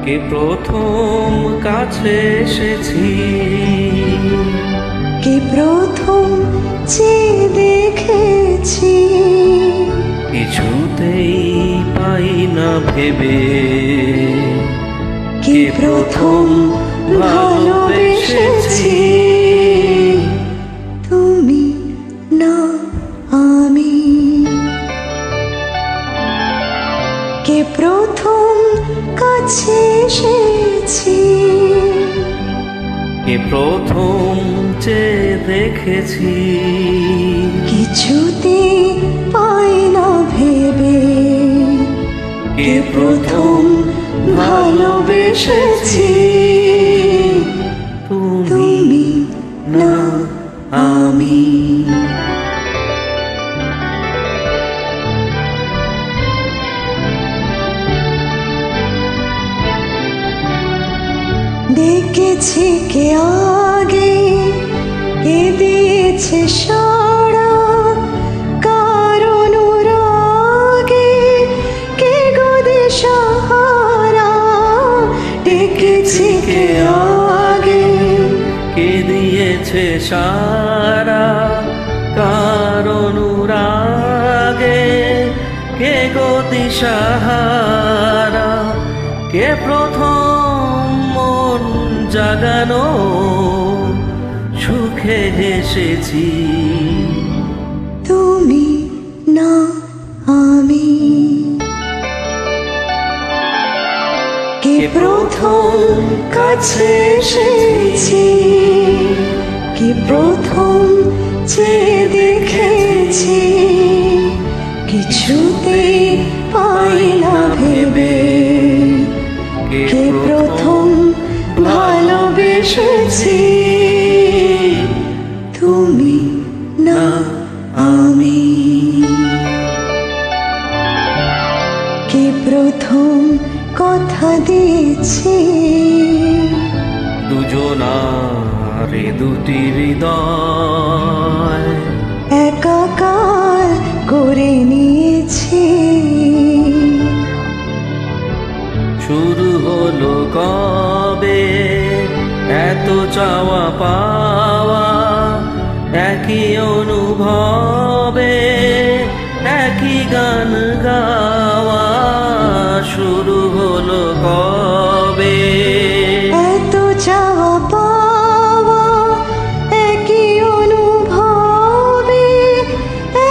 কে প্রথম কাছে এসেছি, কে প্রথম চেয়ে দেখেছি, কিছুতেই পাই না ভেবে কে প্রথম ভালোবেসেছি। তুমি না আমি, কে প্রথম কাছে এসেছি, কে প্রথম চেয়ে দেখেছি, কিছুতে পাই না ভেবে কে প্রথম ভালোবেসেছি। তুমি না আমি। দেখেছি কে আগে, কে দিয়েছে সাড়া, কার অনুরাগে কে গো সাহারা। দেখেছি কে আগে, কে দিয়েছে সারা, কার অনুরাগে কে গতি সাহারা, কে প্রথম মন জাগানো সুখে হেসেছি। তুমি না আমি, কে প্রথম কাছে এসেছি, কে প্রথম চেয়ে দেখেছি, কিছুতে পাই না ভেবে কে প্রথম ভালোবেসেছি। তুমি না আমি, কে প্রথম কথা দিয়েছি, দুজনার দুটি হৃদয় একাকার করে নিয়েছি। শুরু হলো কবে এত চাওয়া পাওয়া, একই অনুভবে একই গান গাওয়া। শুরু হলো কবে এত চাওয়া পাওয়া, একই অনুভবে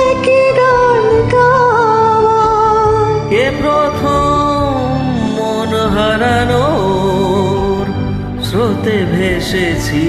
একই গান গাওয়া। কে প্রথম মন হারানোর স্রোতে ভেসেছি।